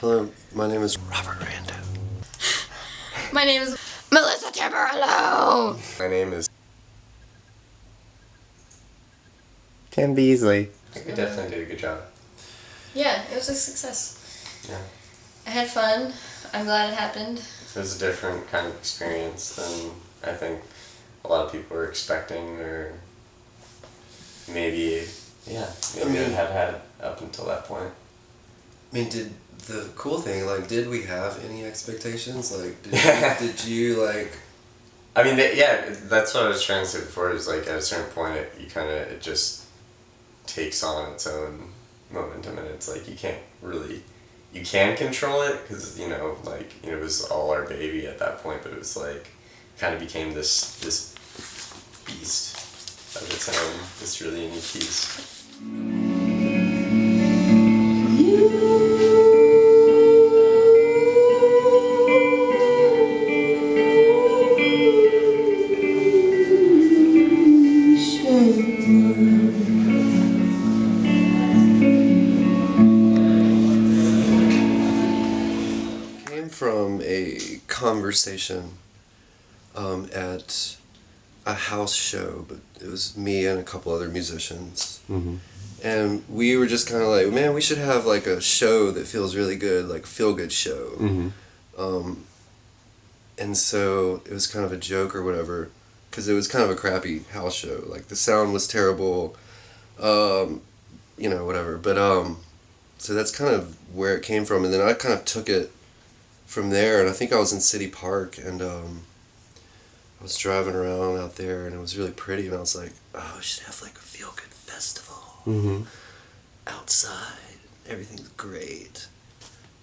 Hello, my name is Robert Rando. My name is Melissa Tamburello. My name is Ken Beasley. I think we definitely did a good job. Yeah, it was a success. Yeah. I had fun. I'm glad it happened. It was a different kind of experience than I think a lot of people were expecting, or maybe had had up until that point. I mean, did the cool thing, like, did we have any expectations? Like, did you, like... I mean, that's what I was trying to say before, is like, at a certain point, it just takes on its own momentum, and it's like, you can control it, because, it was all our baby at that point, but it was like, kind of became this beast of its own, this really unique piece. From a conversation at a house show, but it was me and a couple other musicians. Mm-hmm. And we were just kind of like, man, we should have like a show that feels really good, like a feel-good show. Mm-hmm. And so it was kind of a joke or whatever, because it was kind of a crappy house show. Like, the sound was terrible, whatever. But so that's kind of where it came from. And then I kind of took it from there, and I think I was in City Park, and I was driving around out there, and it was really pretty, and I was like, oh, we should have like a feel-good festival outside. Everything's great.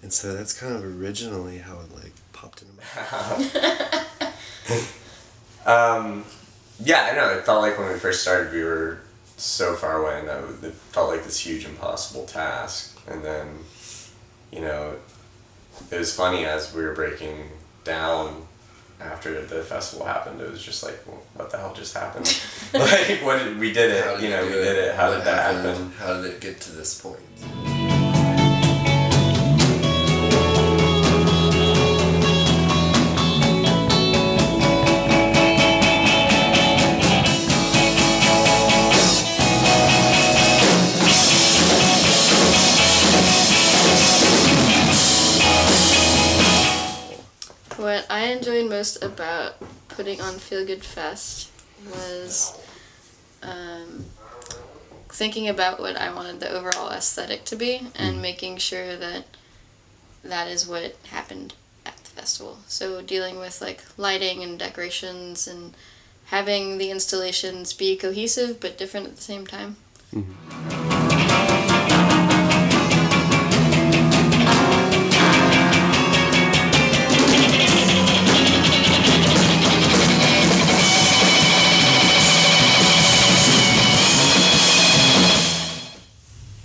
And so that's kind of originally how it like popped into my head. Yeah, I know. It felt like when we first started, we were so far away, and it felt like this huge impossible task. And then, it was funny as we were breaking down after the festival happened. It was just like, well, what the hell just happened? Like, we did it. We did it. How did that happen? How did it get to this point? What I enjoyed most about putting on Feel Good Fest was thinking about what I wanted the overall aesthetic to be, and making sure that that is what happened at the festival. So dealing with like lighting and decorations, and having the installations be cohesive but different at the same time.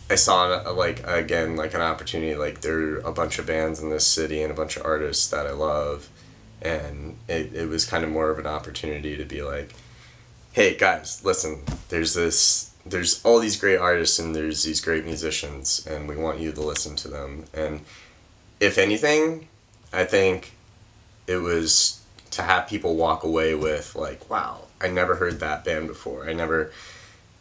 I saw an opportunity. Like, there are a bunch of bands in this city and a bunch of artists that I love, and it was kind of more of an opportunity to be like, hey guys, listen, there's all these great artists and there's these great musicians, and we want you to listen to them. And if anything, I think it was to have people walk away with like, wow, I never heard that band before, I never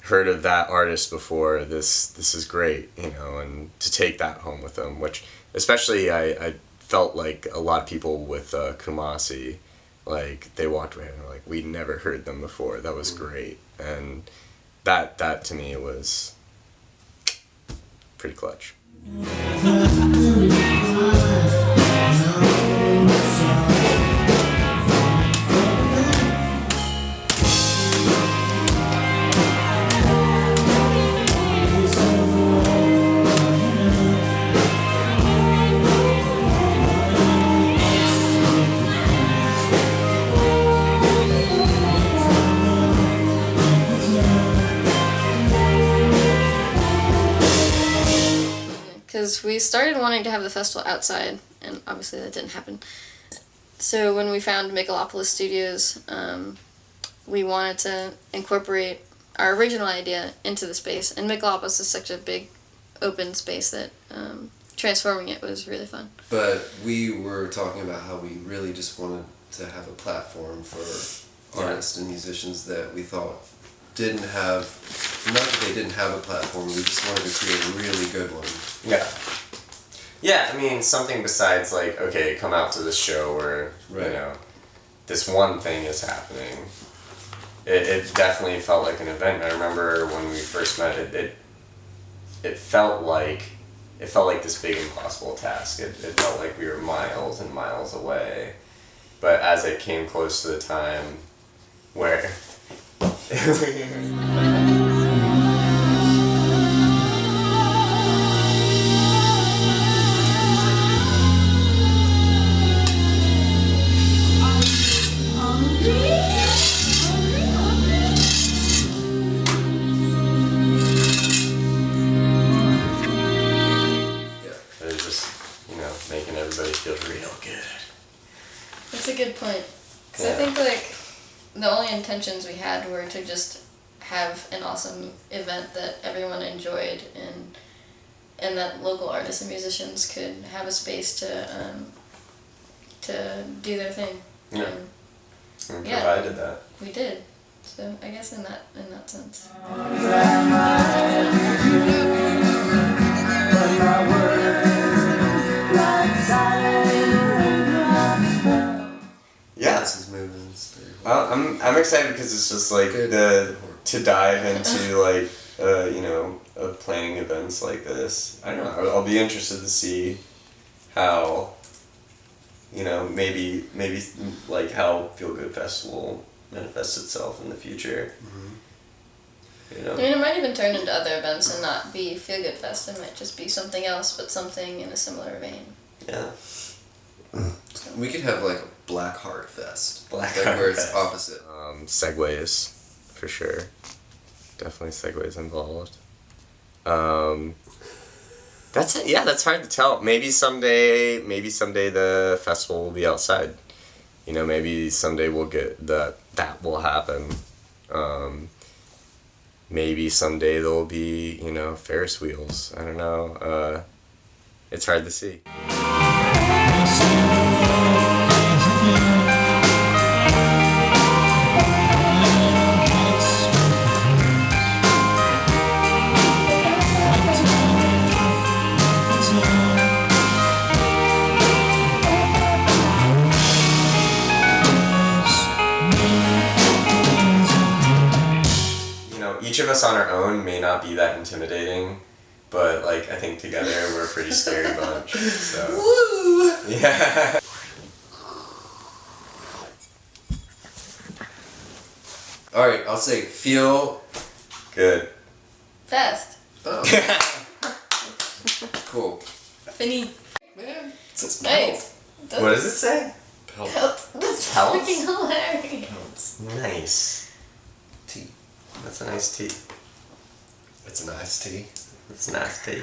heard of that artist before, this is great, and to take that home with them, which especially I felt like a lot of people with Kumasi, like, they walked away and were like, we never heard them before, that was great. And that to me was pretty clutch. because we started wanting to have the festival outside, and obviously that didn't happen. So when we found Megalopolis Studios, we wanted to incorporate our original idea into the space, and Megalopolis is such a big open space that transforming it was really fun. But we were talking about how we really just wanted to have a platform for artists and musicians that we thought didn't have, not that they didn't have a platform, we just wanted to create a really good one. Yeah. Yeah, I mean, something besides, like, okay, come out to this show where, Right. you know, this one thing is happening. It definitely felt like an event. I remember when we first met, it felt like this big impossible task. It felt like we were miles and miles away. But as it came close to the time where... They're just, you know, making everybody feel real good. That's a good point. Because Yeah. I think, like, the only intentions we had were to just have an awesome event that everyone enjoyed, and that local artists and musicians could have a space to do their thing. Yeah. And And Yeah. provided that. we did. So I guess in that sense. Yeah. This is moving. It's very Well, I'm excited because it's just like Good. to dive into like you know, planning events like this. I don't know. I'll be interested to see how, you know, maybe like how Feel Good Festival manifests itself in the future. You know. I mean, it might even turn into other events and not be Feel Good Fest. It might just be something else, but something in a similar vein. Yeah. We could have like a Black Heart Fest. Black like Heart where it's Fest. opposite. Segways, for sure. Definitely segways involved. That's it. Yeah, that's hard to tell. Maybe someday the festival will be outside. You know, maybe someday we'll get that will happen. Maybe someday there'll be, you know, Ferris wheels. I don't know. It's hard to see. Each of us on our own may not be that intimidating, but like I think together we're a pretty scary bunch. So Woo! yeah. All right, I'll say feel Good. Fest. Oh, cool. Fini. Man, it's Nice. What does it say? That's Pelts? freaking hilarious. Nice. Tea. That's a nice tea. It's an iced tea. It's a nice tea.